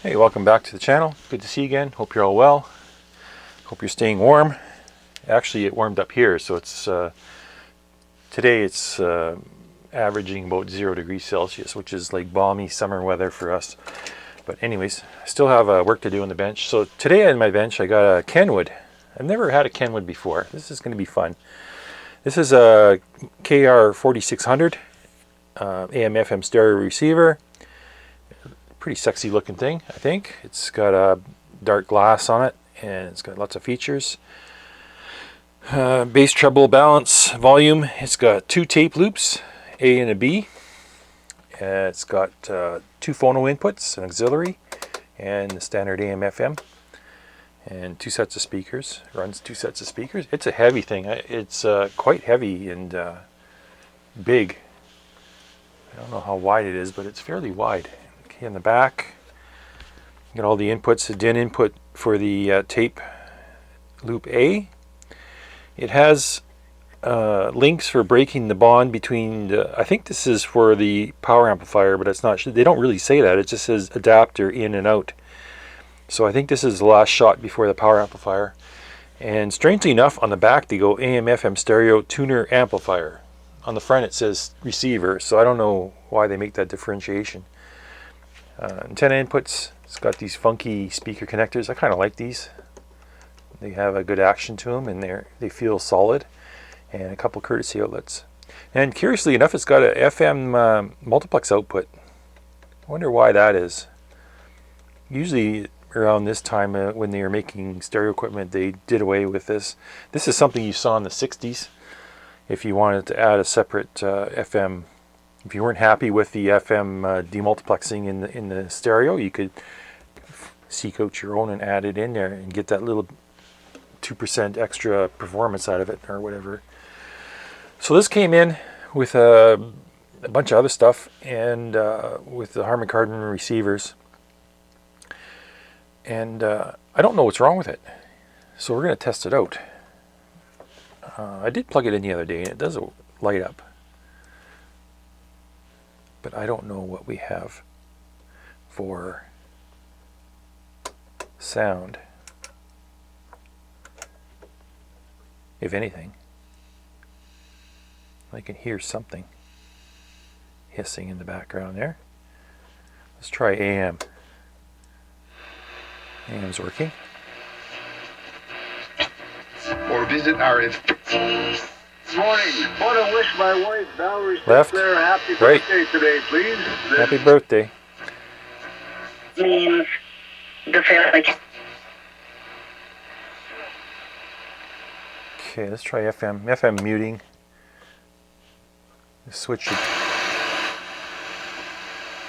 Hey, welcome back to the channel. Good to see you again. Hope you're all well. Hope you're staying warm. Actually, it warmed up here, so it's today it's averaging about 0 degrees Celsius, which is like balmy summer weather for us. But anyways, I still have work to do on the bench. So today on my bench, I got a Kenwood. I've never had a Kenwood before. This is going to be fun. This is a KR4600 AM/FM stereo receiver. Pretty sexy looking thing, I think. It's got a dark glass on it and it's got lots of features. Bass, treble, balance, volume. It's got 2 tape loops, A and a B. It's got 2 phono inputs, an auxiliary, and the standard AM/FM, and 2 sets of speakers. It runs 2 sets of speakers. It's a heavy thing. It's quite heavy and big. I don't know how wide it is, but it's fairly wide. Okay, in the back, you got all the inputs. The DIN input for the tape loop A. It has links for breaking the bond between I think this is for the power amplifier, but it's not. They don't really say that. It just says adapter in and out. So I think this is the last shot before the power amplifier. And strangely enough, on the back they go AM/FM stereo tuner amplifier. On the front it says receiver, so I don't know why they make that differentiation. Antenna inputs. It's got these funky speaker connectors. I kind of like these. They have a good action to them, and they feel solid. And a couple courtesy outlets. And curiously enough, it's got a FM multiplex output. I wonder why that is. Usually around this time when they were making stereo equipment, they did away with this. This is something you saw in the 60s. If you wanted to add a separate FM, if you weren't happy with the FM demultiplexing in the stereo, you could seek out your own and add it in there and get that little 2% extra performance out of it or whatever. So this came in with a bunch of other stuff, and with the Harman Kardon receivers. And I don't know what's wrong with it, so we're going to test it out. I did plug it in the other day and it does light up, but I don't know what we have for sound, if anything. I can hear something hissing in the background there. Let's try AM. AM's working. Or visit our morning. Want to wish my wife Valerie Left. Sinclair happy Right. birthday today, please. Happy birthday. Means the family. Okay, let's try FM. FM muting. Switch it.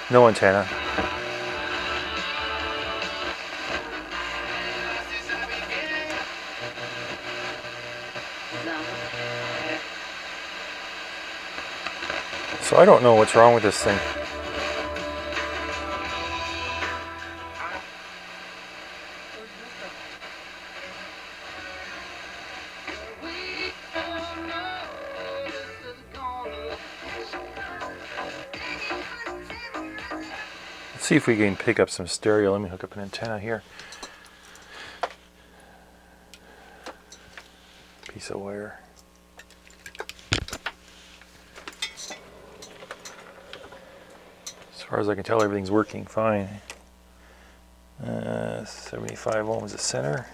No antenna. So I don't know what's wrong with this thing. Let's see if we can pick up some stereo. Let me hook up an antenna here. Piece of wire. As far as I can tell, everything's working fine. 75 ohms at center.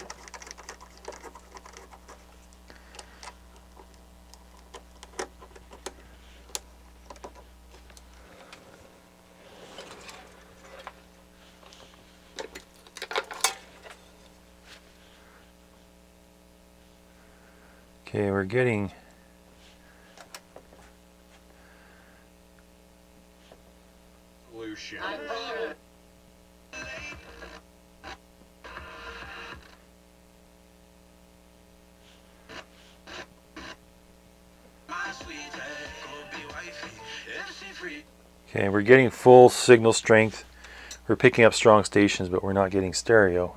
Okay, we're getting Solution. Okay, we're getting full signal strength. We're picking up strong stations, but we're not getting stereo.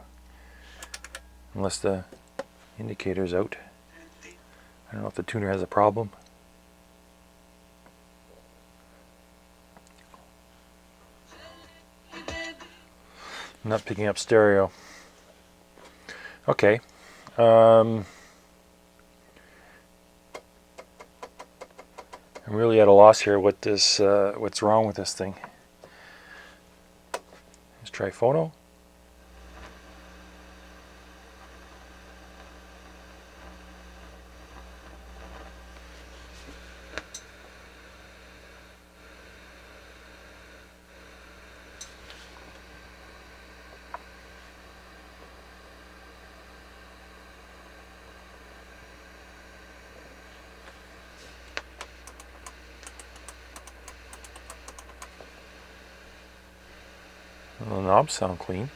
Unless the indicator's out. I don't know if the tuner has a problem. I'm not picking up stereo. Okay. I'm really at a loss here. What's wrong with this thing? Let's try phono. The knobs sound clean.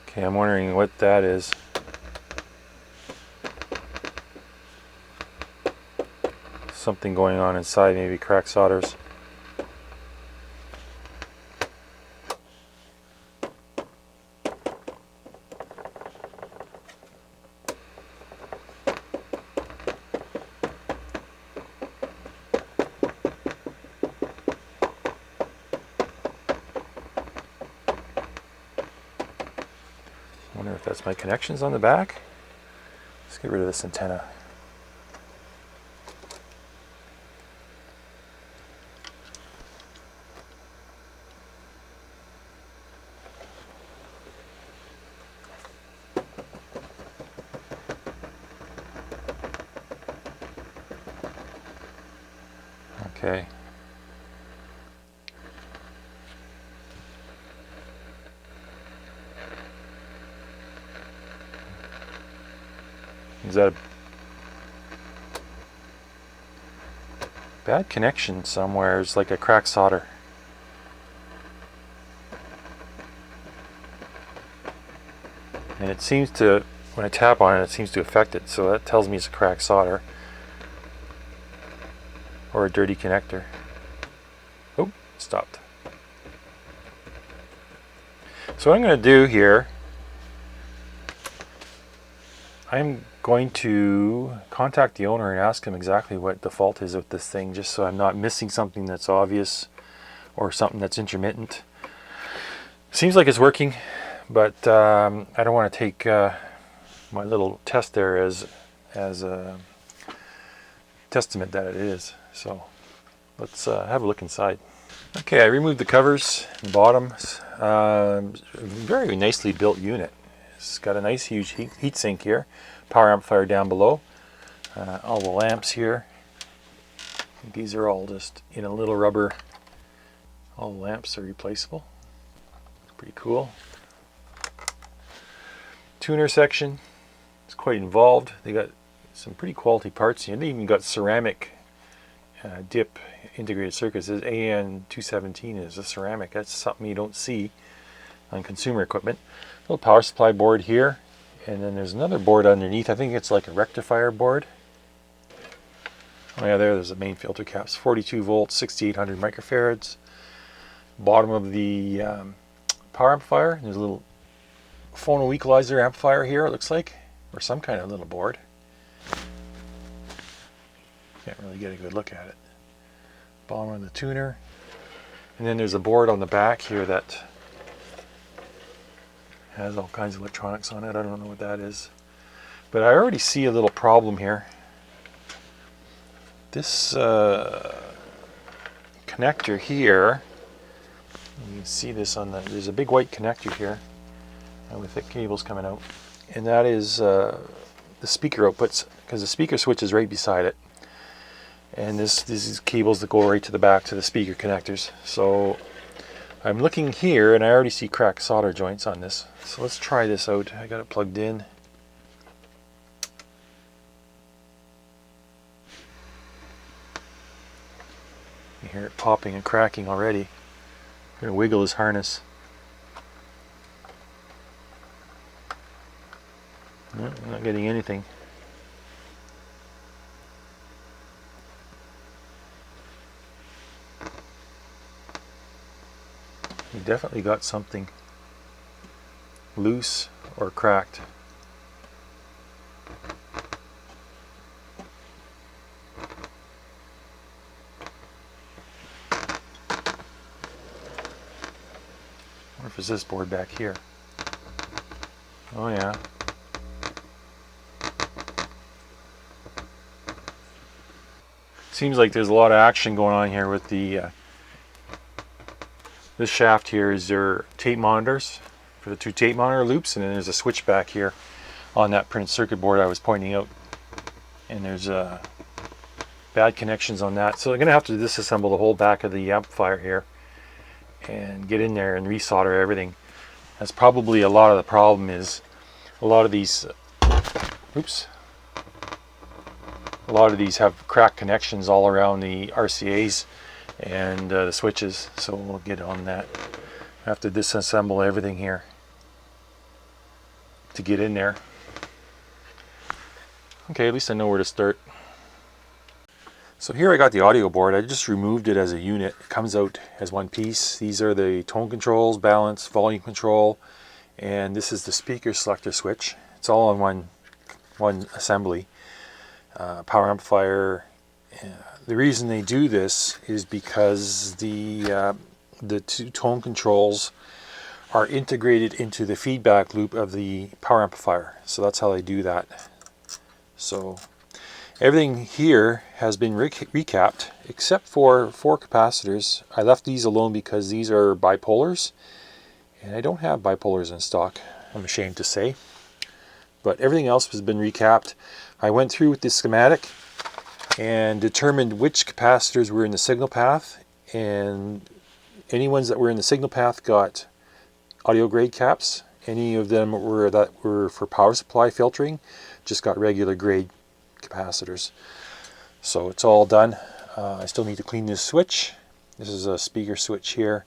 Okay, I'm wondering what that is. Something going on inside, maybe cracked solders. I wonder if that's my connections on the back. Let's get rid of this antenna. Okay. Is that a bad connection somewhere? It's like a cracked solder. And it seems to, when I tap on it, it seems to affect it. So that tells me it's a cracked solder. Or a dirty connector. Oh, it stopped. So what I'm going to do here, I'm going to contact the owner and ask him exactly what the fault is with this thing, just so I'm not missing something that's obvious or something that's intermittent. Seems like it's working, but I don't want to take my little test there as a testament that it is. So let's have a look inside. Okay, I removed the covers and bottoms. Very nicely built unit. It's got a nice huge heat sink here. Power amplifier down below. All the lamps here. These are all just in a little rubber. All the lamps are replaceable. Pretty cool. Tuner section. It's quite involved. They got some pretty quality parts here. They even got ceramic dip integrated circuits. This AN217 is a ceramic. That's something you don't see on consumer equipment. Little power supply board here, and then there's another board underneath. I think it's like a rectifier board. Oh yeah, there's the main filter caps. 42 volts, 6800 microfarads. Bottom of the power amplifier. There's a little phono equalizer amplifier here, it looks like, or some kind of little board. Can't really get a good look at it. Bottom of the tuner. And then there's a board on the back here that has all kinds of electronics on it. I don't know what that is. But I already see a little problem here. This connector here, you can see this on there's a big white connector here with thick cables coming out. And that is the speaker outputs, because the speaker switch is right beside it. And this is cables that go right to the back to the speaker connectors. So I'm looking here and I already see cracked solder joints on this. So let's try this out. I got it plugged in. You hear it popping and cracking already. Gonna wiggle his harness. No, I'm not getting anything. He definitely got something loose or cracked. I wonder if it's this board back here. Oh yeah. Seems like there's a lot of action going on here with the this shaft here is their tape monitors for the 2 tape monitor loops, and then there's a switch back here on that printed circuit board I was pointing out, and there's bad connections on that, so I'm gonna have to disassemble the whole back of the amplifier here and get in there and resolder everything. That's probably a lot of the problem, is a lot of these have cracked connections all around the RCAs and the switches, so we'll get on that. I have to disassemble everything here to get in there. Okay, at least I know where to start. So here I got the audio board. I just removed it as a unit. It comes out as one piece. These are the tone controls, balance, volume control, and this is the speaker selector switch. It's all on one assembly. Power amplifier. The reason they do this is because the 2 tone controls are integrated into the feedback loop of the power amplifier. So that's how they do that. So everything here has been recapped except for 4 capacitors. I left these alone because these are bipolars, and I don't have bipolars in stock, I'm ashamed to say. But everything else has been recapped. I went through with the schematic and determined which capacitors were in the signal path, and any ones that were in the signal path got audio grade caps. Any of them that were for power supply filtering just got regular grade capacitors. So it's all done. I still need to clean this switch. This is a speaker switch here,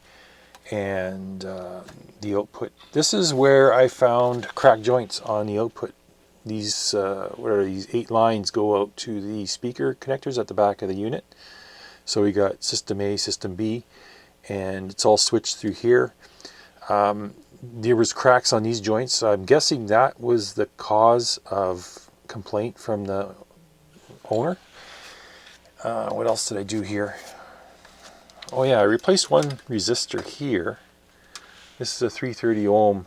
and the output. This is where I found cracked joints on the output. These what are these 8 lines go out to the speaker connectors at the back of the unit. So we got system A, system B, and it's all switched through here. There was cracks on these joints. So I'm guessing that was the cause of complaint from the owner. What else did I do here? Oh yeah, I replaced one resistor here. This is a 330 ohm,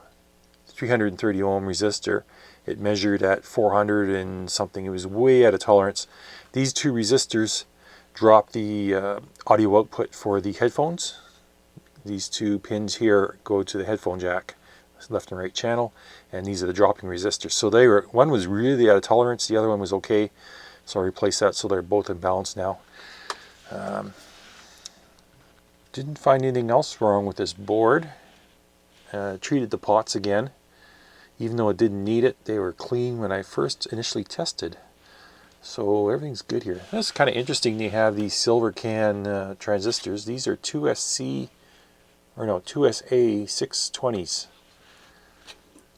330 ohm resistor. It measured at 400 and something. It was way out of tolerance. These 2 resistors drop the audio output for the headphones. These 2 pins here go to the headphone jack, left and right channel, and these are the dropping resistors. So one was really out of tolerance, the other one was okay. So I replaced that, so they're both in balance now. Didn't find anything else wrong with this board. Treated the pots again. Even though it didn't need it, they were clean when I first initially tested. So everything's good here. That's kind of interesting. They have these silver can transistors. These are 2SA 620s.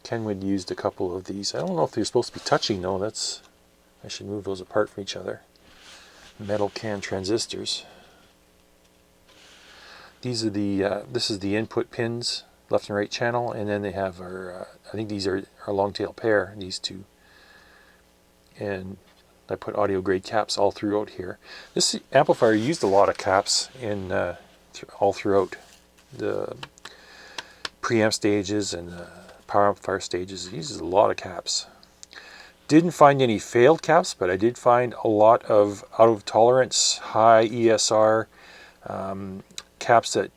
Kenwood used a couple of these. I don't know if they're supposed to be touching though. I should move those apart from each other. Metal can transistors. These are this is the input pins, left and right channel, and then they have our, I think these are our long tail pair, these 2. And I put audio grade caps all throughout here. This amplifier used a lot of caps in all throughout the preamp stages and power amplifier stages. It uses a lot of caps. Didn't find any failed caps, but I did find a lot of out of tolerance, high ESR caps that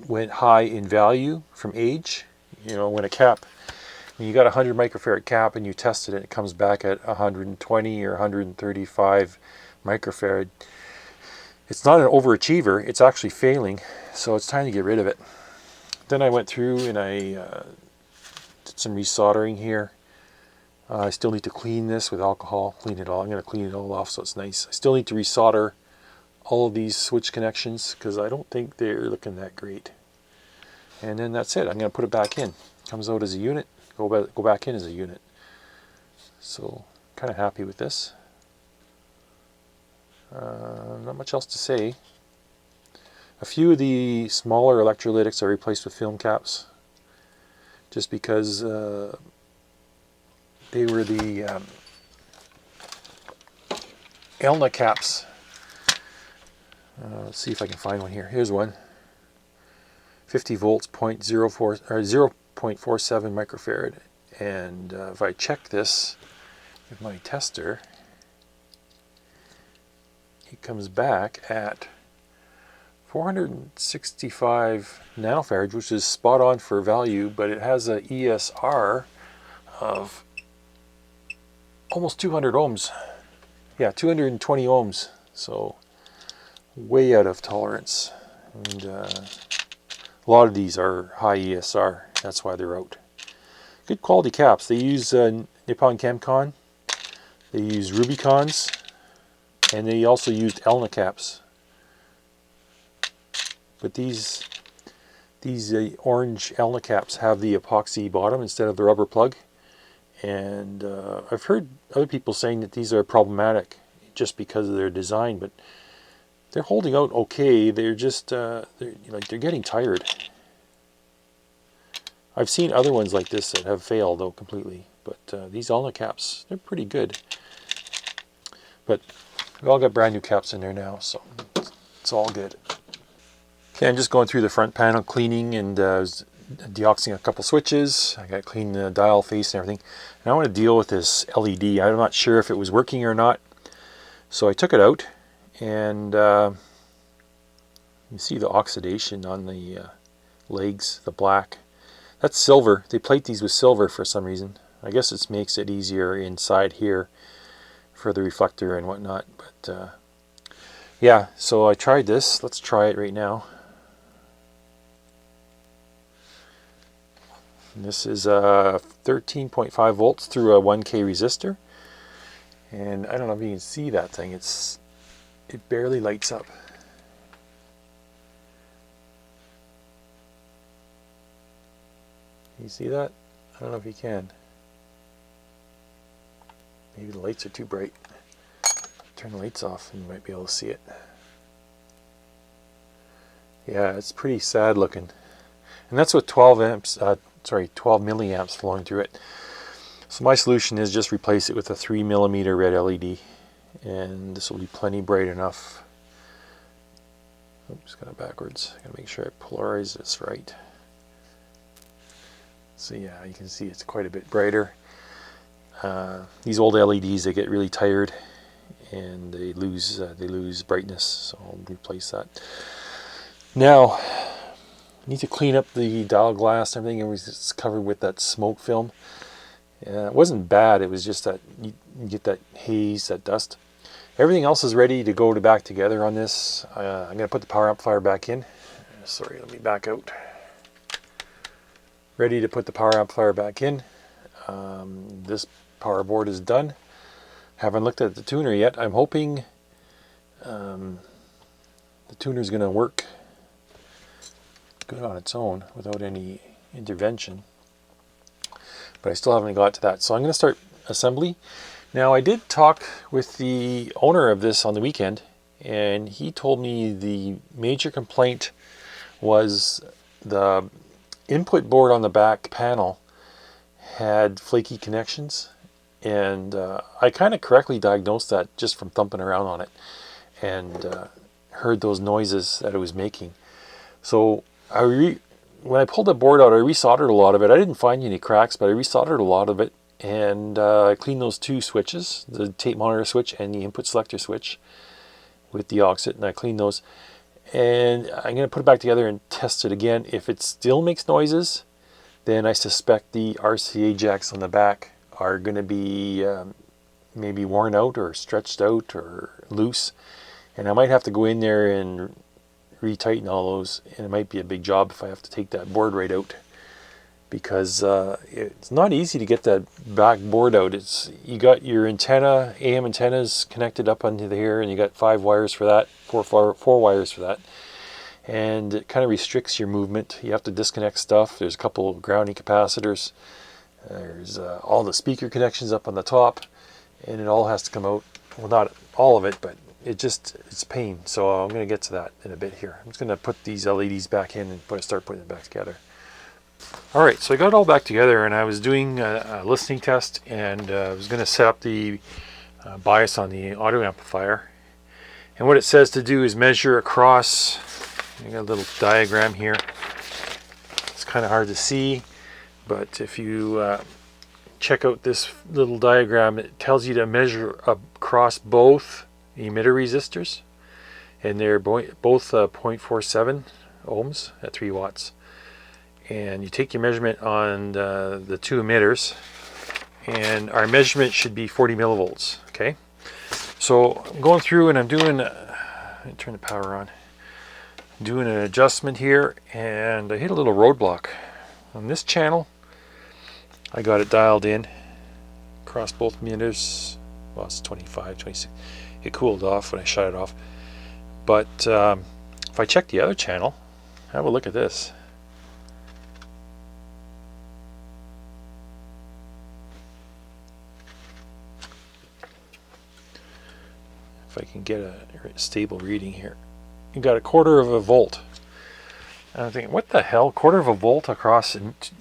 went high in value from age. You know, when you got a 100 microfarad cap and you tested it, it comes back at 120 or 135 microfarad. It's not an overachiever, it's actually failing, so it's time to get rid of it. Then I went through and I did some resoldering here. I still need to clean this with alcohol, clean it all. I'm going to clean it all off so it's nice. I still need to resolder all of these switch connections because I don't think they're looking that great. And then that's it. I'm going to put it back in. Comes out as a unit, go back in as a unit. So kind of happy with this. Not much else to say. A few of the smaller electrolytics are replaced with film caps, just because they were the Elna caps. Let's see if I can find one here. Here's one. 50 volts, 0.04 or 0.47 microfarad. And if I check this with my tester, it comes back at 465 nanofarads, which is spot on for value, but it has a ESR of almost 200 ohms. Yeah, 220 ohms. So way out of tolerance. And a lot of these are high ESR. That's why they're out. Good quality caps. They use Nippon Chemcon. They use Rubicons. And they also used Elna caps. But these orange Elna caps have the epoxy bottom instead of the rubber plug. And I've heard other people saying that these are problematic just because of their design, but they're holding out okay. They're just they're getting tired. I've seen other ones like this that have failed though completely, but these Elna caps, they're pretty good. But we all got brand new caps in there now, so it's all good. Okay, I'm just going through the front panel, cleaning and deoxing a couple switches. I got to clean the dial face and everything. And I want to deal with this LED. I'm not sure if it was working or not. So I took it out, and you see the oxidation on the legs, the black. That's silver. They plate these with silver for some reason. I guess it makes it easier inside here for the reflector and whatnot. But yeah, so I tried this. Let's try it right now. And this is 13.5 volts through a 1K resistor. And I don't know if you can see that thing. It barely lights up. Can you see that? I don't know if you can. Maybe the lights are too bright. Turn the lights off and you might be able to see it. Yeah, it's pretty sad looking. And that's with 12 milliamps flowing through it. So my solution is just replace it with a 3mm red LED, and this will be plenty bright enough. Oops, got it backwards. I gotta make sure I polarize this right. So yeah, you can see it's quite a bit brighter. These old LEDs, they get really tired and they lose brightness, so I'll replace that. Now, I need to clean up the dial glass and everything. It was covered with that smoke film. It wasn't bad, it was just that you get that haze, that dust. Everything else is ready to go back together on this. I'm going to put the power amplifier back in. Sorry, let me back out. Ready to put the power amplifier back in. This power board is done. Haven't looked at the tuner yet. I'm hoping the tuner is going to work good on its own without any intervention. But I still haven't got to that. So I'm going to start assembly. Now I did talk with the owner of this on the weekend, and he told me the major complaint was the input board on the back panel had flaky connections, and I kind of correctly diagnosed that just from thumping around on it, and heard those noises that it was making. So when I pulled the board out, I resoldered a lot of it. I didn't find any cracks, but I resoldered a lot of it, and I cleaned those two switches, the tape monitor switch and the input selector switch with the Deoxit, and I cleaned those. And I'm going to put it back together and test it again. If it still makes noises, then I suspect the RCA jacks on the back are going to be maybe worn out or stretched out or loose. And I might have to go in there and retighten all those, and it might be a big job if I have to take that board right out, because it's not easy to get that back board out. You got your antenna, AM antennas connected up onto here, and you got 5 wires for that, four wires for that, and it kind of restricts your movement. You have to disconnect stuff. There's a couple of grounding capacitors. There's all the speaker connections up on the top, and it all has to come out. Well, not all of it, but it's pain. So I'm going to get to that in a bit here. I'm just going to put these LEDs back in and start putting it back together. All right, so I got it all back together, and I was doing a listening test, and I was going to set up the bias on the audio amplifier. And what it says to do is measure across. I got a little diagram here. It's kind of hard to see, but if you check out this little diagram, it tells you to measure across both emitter resistors, and they're both 0.47 ohms at 3 watts. And you take your measurement on the two emitters, and our measurement should be 40 millivolts. Okay, so I'm going through and I'm doing, let me turn the power on, doing an adjustment here, and I hit a little roadblock on this channel. I got it dialed in across both emitters. Well, it's 25, 26. It cooled off when I shut it off. But if I check the other channel, have a look at this. If I can get a stable reading here. You got 1/4 volt. And I'm thinking, what the hell? 1/4 volt across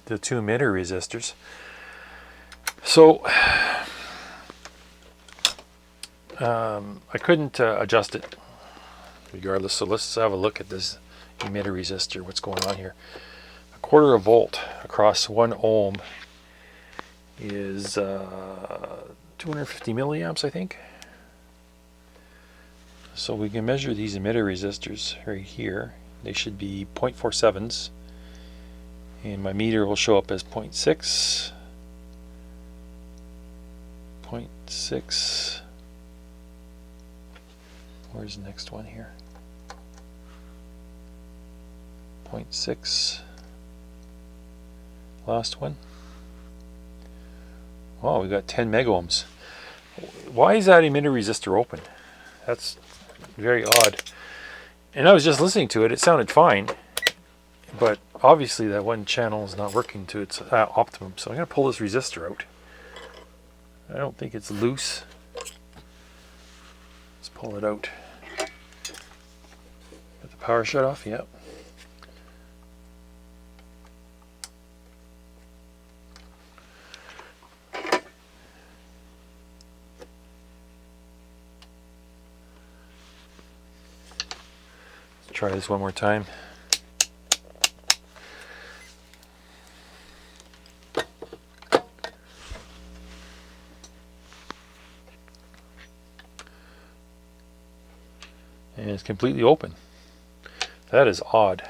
the two emitter resistors. So I couldn't adjust it regardless. So let's have a look at this emitter resistor. What's going on here? 1/4 volt across 1 ohm is 250 milliamps, I think. So we can measure these emitter resistors right here. They should be 0.47s, and my meter will show up as 0.6, 0.6. Where's the next one here? 0.6. Last one. Oh, we got 10 megohms. Why is that emitter resistor open? That's very odd. And I was just listening to it. It sounded fine, but obviously that one channel is not working to its optimum. So I'm going to pull this resistor out. I don't think it's loose. Let's pull it out. Got the power shut off? Yep. Try this one more time. And it's completely open. That is odd.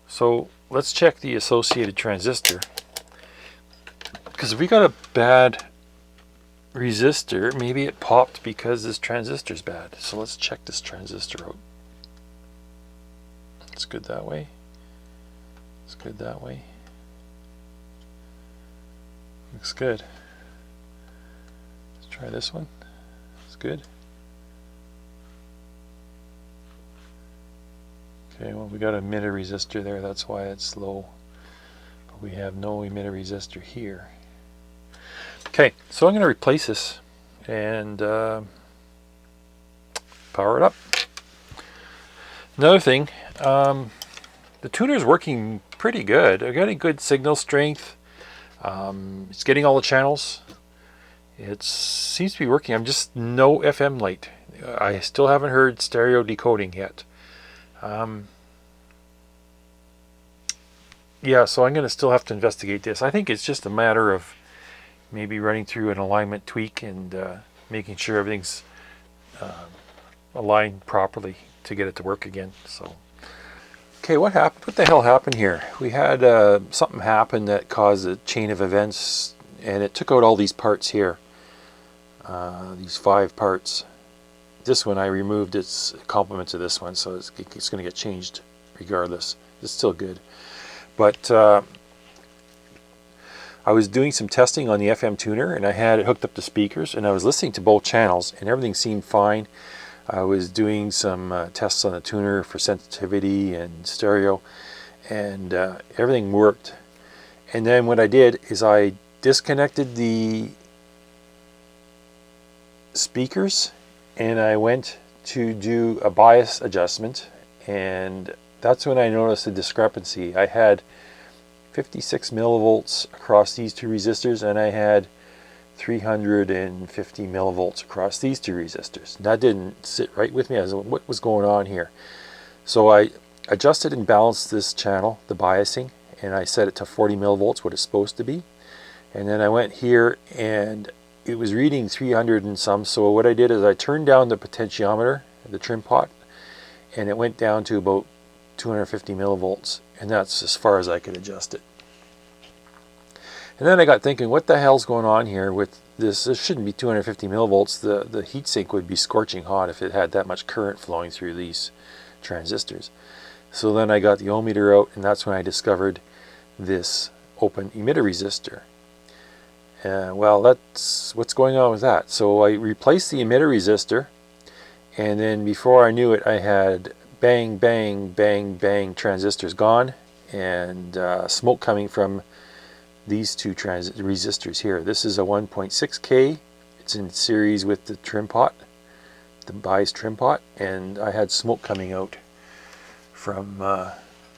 So let's check the associated transistor, because if we got a bad resistor, maybe it popped because this transistor's bad. So let's check this transistor out. It's good that way. It's good that way. Looks good. Let's try this one. It's good. Okay, well, we got an emitter resistor there, that's why it's low. But we have no emitter resistor here. Okay, so I'm going to replace this and power it up. Another thing, the tuner is working pretty good. I've got a good signal strength. It's getting all the channels. It seems to be working. I'm just no FM light. I still haven't heard stereo decoding yet. Yeah, so I'm going to still have to investigate this. I think it's just a matter of maybe running through an alignment tweak and making sure everything's aligned properly to get it to work again. So, okay, what happened? What the hell happened here? We had something happen that caused a chain of events, and it took out all these parts here. These 5 parts. This one I removed its complement to this one, so it's going to get changed regardless. It's still good. But I was doing some testing on the FM tuner, and I had it hooked up to speakers, and I was listening to both channels, and everything seemed fine. I was doing some tests on the tuner for sensitivity and stereo, and everything worked. And then what I did is I disconnected the speakers and I went to do a bias adjustment, and that's when I noticed a discrepancy. I had 56 millivolts across these two resistors, and I had 350 millivolts across these two resistors. That didn't sit right with me. I was like, what was going on here? So I adjusted and balanced this channel, the biasing, and I set it to 40 millivolts, what it's supposed to be. And then I went here and it was reading 300 and some. So what I did is I turned down the potentiometer, the trim pot, and it went down to about 250 millivolts. And that's as far as I could adjust it. And then I got thinking, what the hell's going on here with this? This shouldn't be 250 millivolts. The heatsink would be scorching hot if it had that much current flowing through these transistors. So then I got the ohmmeter out, and that's when I discovered this open emitter resistor. Well, that's what's going on with that. So I replaced the emitter resistor, and then before I knew it, I had bang, bang, bang, bang transistors gone, and smoke coming from these two resistors here. This is a 1.6K. It's in series with the trim pot, the bias trim pot, and I had smoke coming out from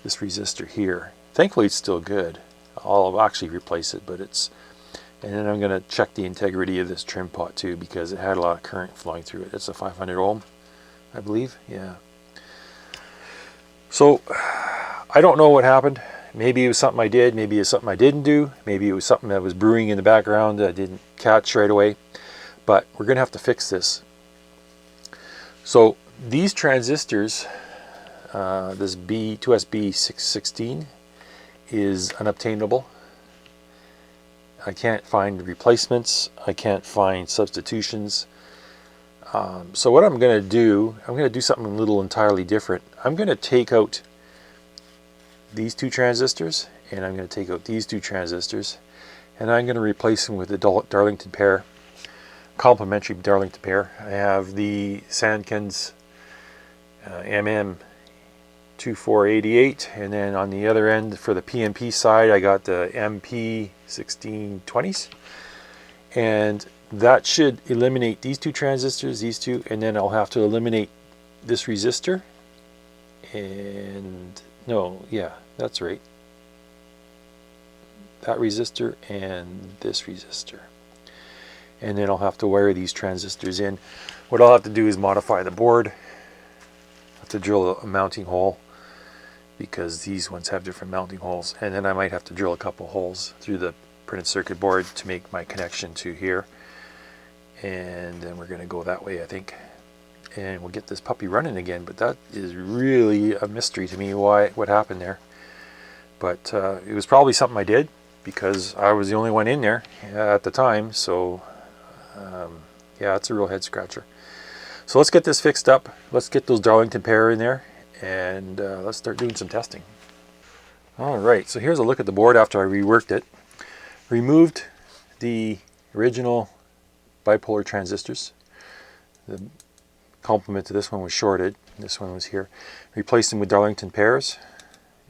this resistor here. Thankfully, it's still good. I'll actually replace it, but it's. And then I'm going to check the integrity of this trim pot too, because it had a lot of current flowing through it. It's a 500 ohm, I believe. Yeah. So I don't know what happened. Maybe it was something I did, maybe it was something I didn't do, maybe it was something that was brewing in the background that I didn't catch right away, but we're going to have to fix this. So these transistors, this B2SB616 is unobtainable. I can't find replacements, I can't find substitutions. So what I'm going to do something a little entirely different. I'm going to take out these two transistors, and I'm going to take out these two transistors, and I'm going to replace them with the Darlington pair, complementary Darlington pair. I have the Sankins MM2488, and then on the other end for the PMP side I got the MP1620s, and that should eliminate these two transistors, these two, and then I'll have to eliminate this resistor, and no, yeah, that's right. That resistor and this resistor. And then I'll have to wire these transistors in. What I'll have to do is modify the board. I'll have to drill a mounting hole, because these ones have different mounting holes. And then I might have to drill a couple holes through the printed circuit board to make my connection to here. And then we're going to go that way, I think. And we'll get this puppy running again, but that is really a mystery to me, what happened there. But it was probably something I did, because I was the only one in there at the time. So yeah, it's a real head scratcher. So let's get this fixed up. Let's get those Darlington pair in there, and let's start doing some testing. All right, so here's a look at the board after I reworked it. Removed the original bipolar transistors. The complement to this one was shorted. This one was here. Replaced them with Darlington pairs,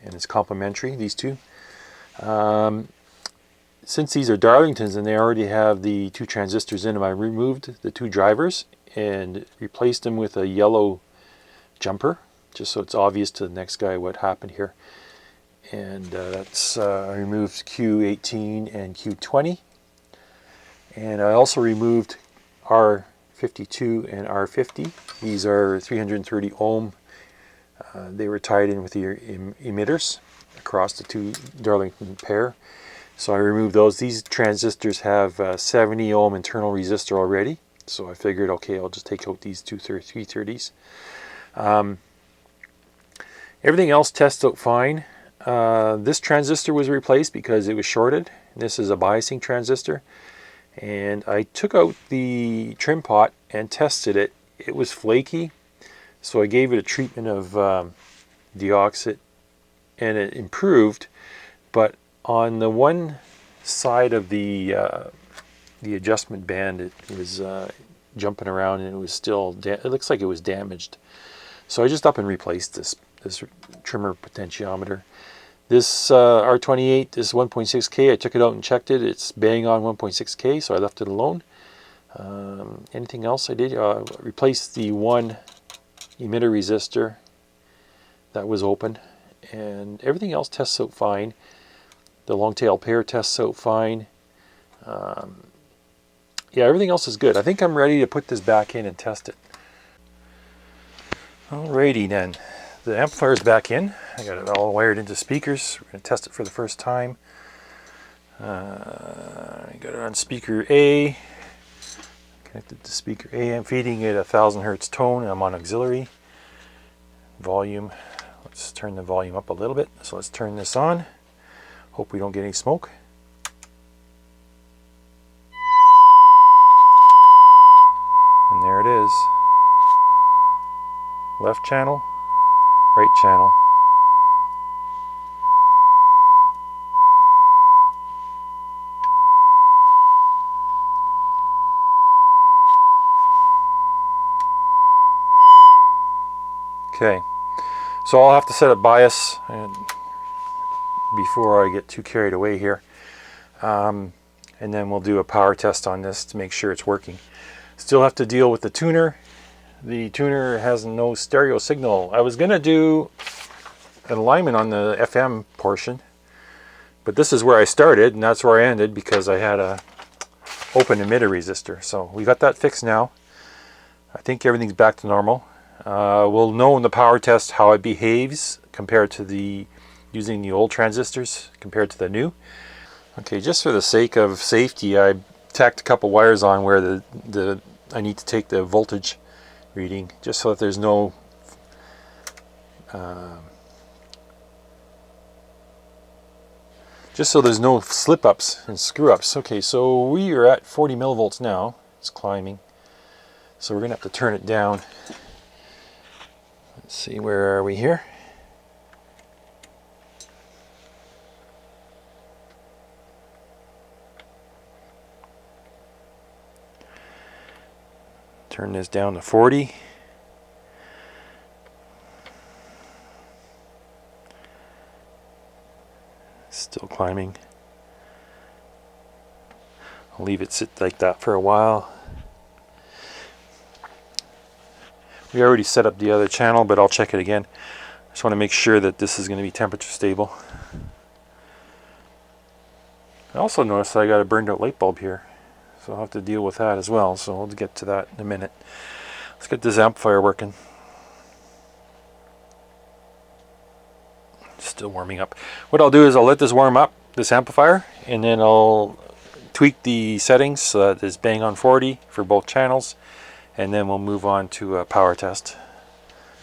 and it's complementary, these two. Since these are Darlingtons and they already have the two transistors in them, I removed the two drivers and replaced them with a yellow jumper, just so it's obvious to the next guy what happened here. And that's I removed Q18 and Q20, and I also removed R52 and R50. These are 330 ohm. They were tied in with the emitters across the two Darlington pair. So I removed those. These transistors have 70 ohm internal resistor already. So I figured, okay, I'll just take out these two 330s. Everything else tests out fine. This transistor was replaced because it was shorted. This is a biasing transistor. And I took out the trim pot and tested it. It was flaky, so I gave it a treatment of deoxit, and it improved. But on the one side of the adjustment band, it was jumping around, and it was still, it looks like it was damaged. So I just up and replaced this trimmer potentiometer. This R28 is 1.6K. I took it out and checked it. It's bang on 1.6K, so I left it alone. Anything else I did? Replaced the one emitter resistor that was open, and everything else tests out fine. The long tail pair tests out fine. Yeah, everything else is good. I think I'm ready to put this back in and test it. Alrighty then, the amplifier's back in. I got it all wired into speakers. We're going to test it for the first time. I got it on speaker A. Connected to speaker A. I'm feeding it 1000 hertz tone. I'm on auxiliary. Volume. Let's turn the volume up a little bit. So let's turn this on. Hope we don't get any smoke. And there it is. Left channel, right channel. Okay, so I'll have to set a bias before I get too carried away here. And then we'll do a power test on this to make sure it's working. Still have to deal with the tuner. The tuner has no stereo signal. I was going to do an alignment on the FM portion, but this is where I started and that's where I ended because I had a open emitter resistor. So we got that fixed now. I think everything's back to normal. We'll know in the power test how it behaves compared to using the old transistors compared to the new. Okay, just for the sake of safety, I tacked a couple wires on where I need to take the voltage reading, just so that there's no slip-ups and screw-ups. Okay, so we are at 40 millivolts now. It's climbing, so we're gonna have to turn it down. Let's see, where are we here? Turn this down to 40. Still climbing. I'll leave it sit like that for a while. We already set up the other channel, but I'll check it again. I just want to make sure that this is going to be temperature stable. I also noticed I got a burned out light bulb here, so I'll have to deal with that as well. So we'll get to that in a minute. Let's get this amplifier working. Still warming up. What I'll do is I'll let this warm up, this amplifier, and then I'll tweak the settings so that it's bang on 40 for both channels, and then we'll move on to a power test.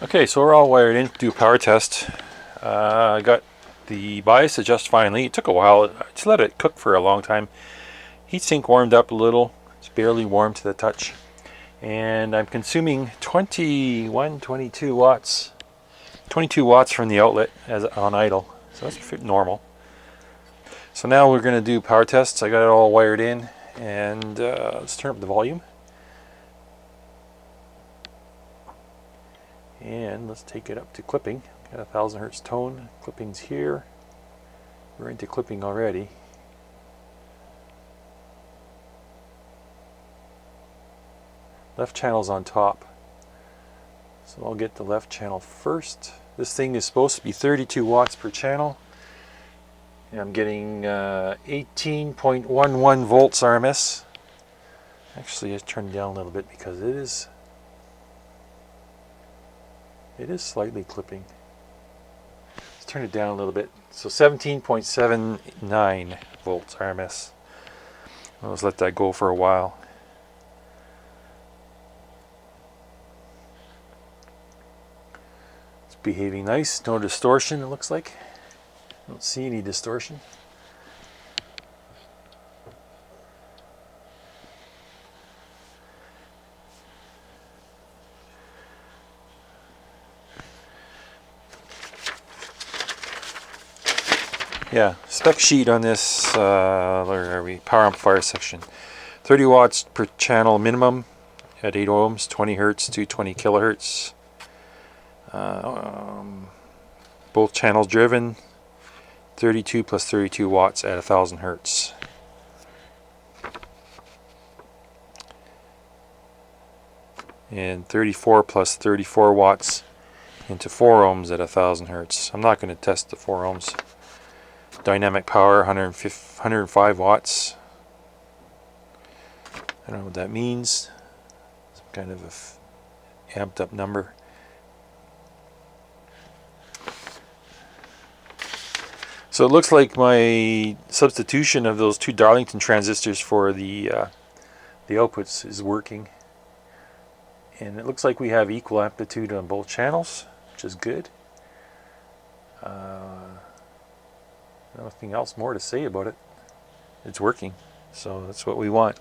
Okay, so we're all wired in to do a power test. I got the bias adjust finally. It took a while. I just let it cook for a long time. Heatsink warmed up a little. It's barely warm to the touch. And I'm consuming 22 watts. 22 watts from the outlet as on idle. So that's normal. So now we're going to do power tests. I got it all wired in. And let's turn up the volume. And let's take it up to clipping. Got 1000 hertz tone. Clipping's here. We're into clipping already. Left channel's on top. So I'll get the left channel first. This thing is supposed to be 32 watts per channel. And I'm getting 18.11 volts RMS. Actually, I turned it down a little bit because it is slightly clipping. Let's turn it down a little bit. So 17.79 volts RMS. I'll just let that go for a while. It's behaving nice. No distortion, it looks like. I don't see any distortion. Yeah, spec sheet on this, where are we? Power amplifier section. 30 watts per channel minimum, at 8 ohms, 20 hertz to 20 kilohertz. Both channels driven, 32 plus 32 watts at 1000 hertz. And 34 plus 34 watts into 4 ohms at 1000 hertz. I'm not going to test the 4 ohms. Dynamic power, 105 watts. I don't know what that means. Some kind of a amped up number. So it looks like my substitution of those 2 Darlington transistors for the outputs is working. And it looks like we have equal amplitude on both channels, which is good. Nothing else more to say about it. It's working, so that's what we want.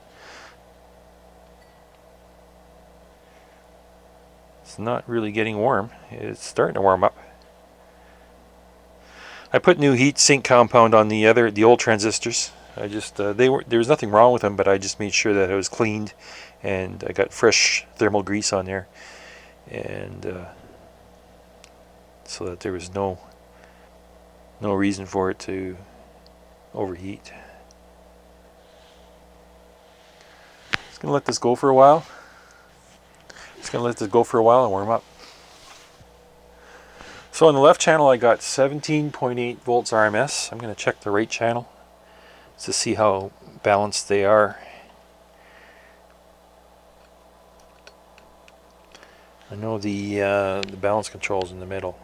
It's not really getting warm. It's starting to warm up. I put new heat sink compound on the old transistors. I just there was nothing wrong with them, but I just made sure that it was cleaned, and I got fresh thermal grease on there, and so that there was no reason for it to overheat. Just gonna let this go for a while. And warm up. So on the left channel I got 17.8 volts RMS. I'm going to check the right channel to see how balanced they are. I know the balance control is in the middle.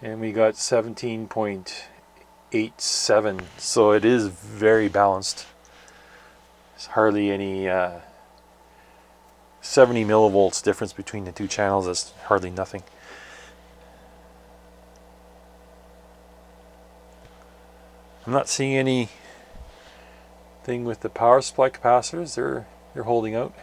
And we got 17.87, so it is very balanced. There's hardly any 70 millivolts difference between the 2 channels. That's hardly nothing. I'm not seeing anything with the power supply capacitors. They're holding out.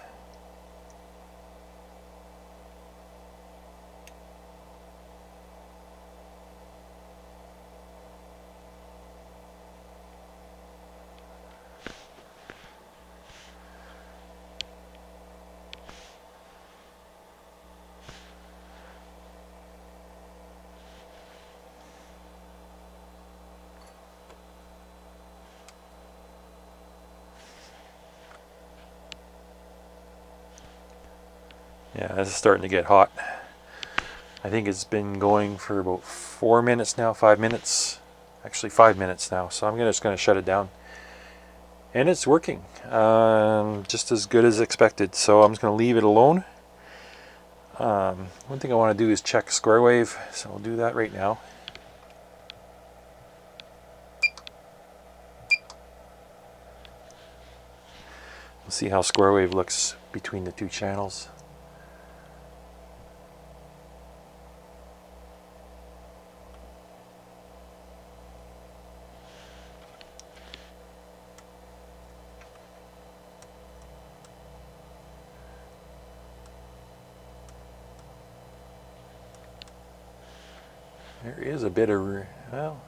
Yeah, this is starting to get hot. I think it's been going for about 4 minutes now, 5 minutes. Actually 5 minutes now, so I'm just going to shut it down. And it's working, just as good as expected, so I'm just going to leave it alone. One thing I want to do is check square wave, so we'll do that right now. We'll see how square wave looks between the 2 channels. There is a bit of, well,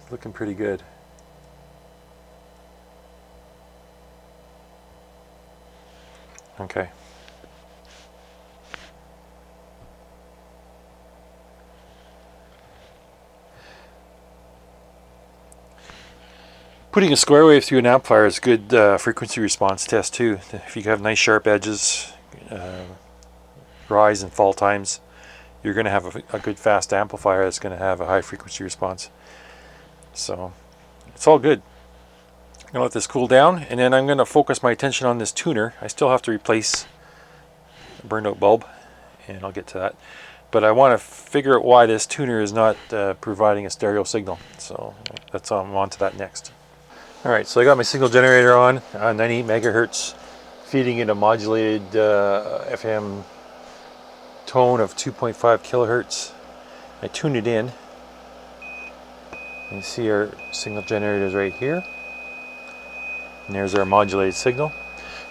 it's looking pretty good. Okay. Putting a square wave through an amplifier is a good frequency response test too. If you have nice sharp edges, rise and fall times, you're going to have a good fast amplifier that's going to have a high frequency response. So it's all good. I'm going to let this cool down, and then I'm going to focus my attention on this tuner. I still have to replace a burned out bulb, and I'll get to that. But I want to figure out why this tuner is not providing a stereo signal. So I'm on to that next. Alright, so I got my signal generator on, 98 megahertz, feeding it a modulated FM tone of 2.5 kilohertz. I tune it in. You can see our signal generator is right here. And there's our modulated signal.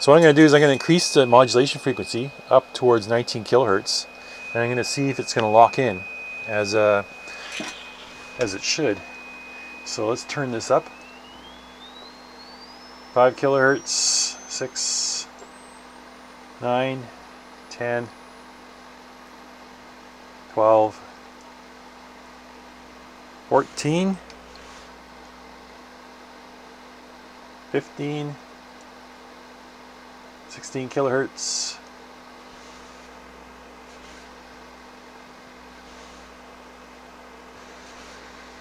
So what I'm going to do is I'm going to increase the modulation frequency up towards 19 kilohertz, and I'm going to see if it's going to lock in as it should. So let's turn this up. 5 kilohertz, 6, 9, 10, 12, 14, 15, 16 kilohertz,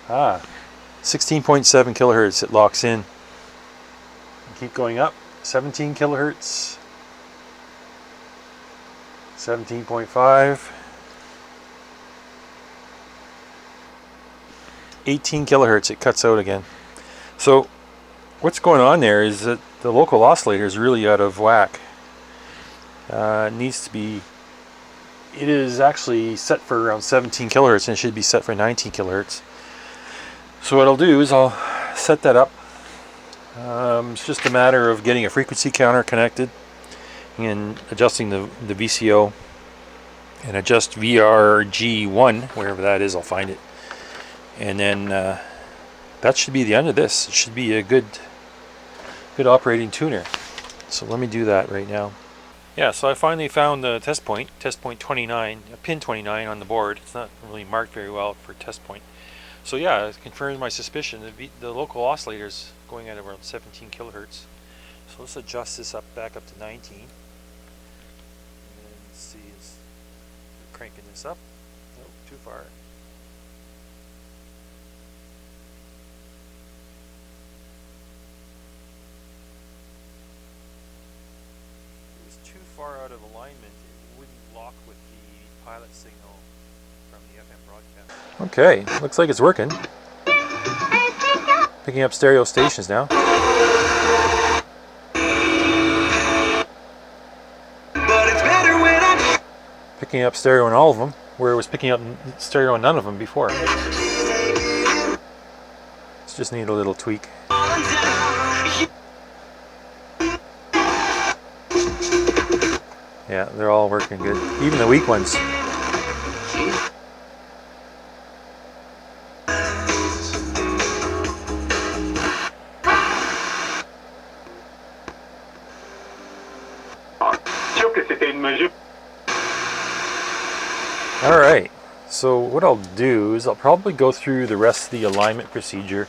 16.7 kilohertz it locks in. Keep going up. 17 kilohertz, 17.5, 18 kilohertz it cuts out again. So what's going on there is that the local oscillator is really out of whack. It needs to be, it is actually set for around 17 kilohertz and it should be set for 19 kilohertz. So what I'll do is I'll set that up. It's just a matter of getting a frequency counter connected and adjusting the VCO, and adjust VRG1, wherever that is, I'll find it. And then that should be the end of this. It should be a good operating tuner. So let me do that right now. Yeah, so I finally found the test point 29, pin 29 on the board. It's not really marked very well for test point. So yeah, it confirms my suspicion. The local oscillator is going at around 17 kilohertz. So let's adjust this back up to 19. And see, it's cranking this up. Nope, too far. It was too far out of alignment. It wouldn't lock with the pilot signal from the FM broadcast. Okay, looks like it's working. Picking up stereo stations now. Picking up stereo in all of them, where it was picking up stereo in none of them before. It's just need a little tweak. Yeah, they're all working good. Even the weak ones. Alright, so what I'll do is I'll probably go through the rest of the alignment procedure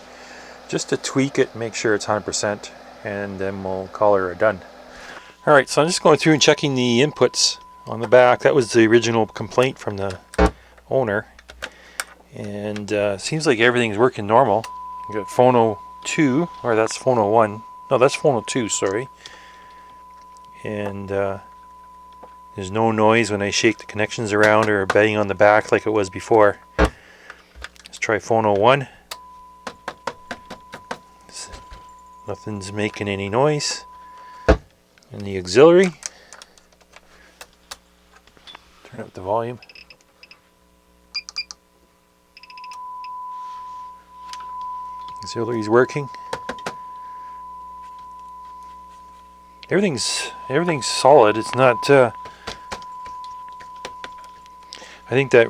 just to tweak it, make sure it's 100%, and then we'll call her done. Alright, so I'm just going through and checking the inputs on the back. That was the original complaint from the owner, and seems like everything's working normal. You got phono 2, or that's phono 1. No, that's phono 2, sorry. And there's no noise when I shake the connections around or bang on the back like it was before. Let's try phono 1. Nothing's making any noise. And the auxiliary. Turn up the volume. Auxiliary's working. Everything's solid. It's not. I think that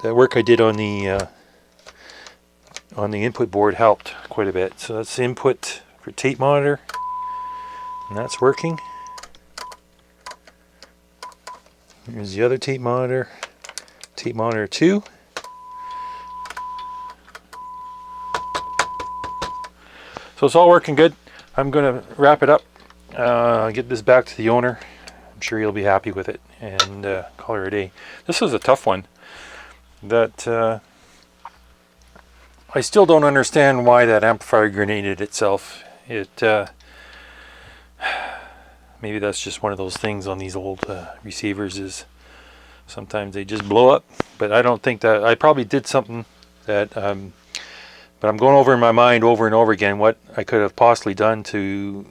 work I did on the input board helped quite a bit. So that's the input for tape monitor, and that's working. Here's the other tape monitor 2. So it's all working good. I'm going to wrap it up, get this back to the owner. I'm sure he'll be happy with it, and call her a day. This was a tough one that I still don't understand why that amplifier grenaded itself. Maybe that's just one of those things on these old receivers, is sometimes they just blow up. But I don't think that, I probably did something that, but I'm going over in my mind over and over again what I could have possibly done to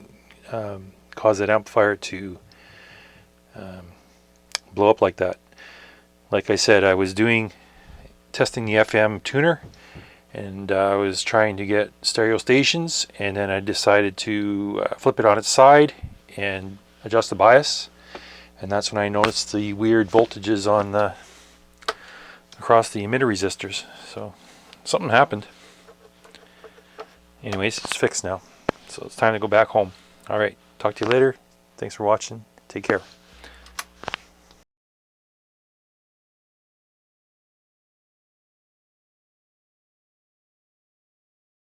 cause that amplifier to blow up like that. Like I said, I was testing the FM tuner, and I was trying to get stereo stations, and then I decided to flip it on its side and adjust the bias, and that's when I noticed the weird voltages on the across the emitter resistors. So something happened. Anyways, it's fixed now, so it's time to go back home. All right, talk to you later. Thanks for watching. Take care.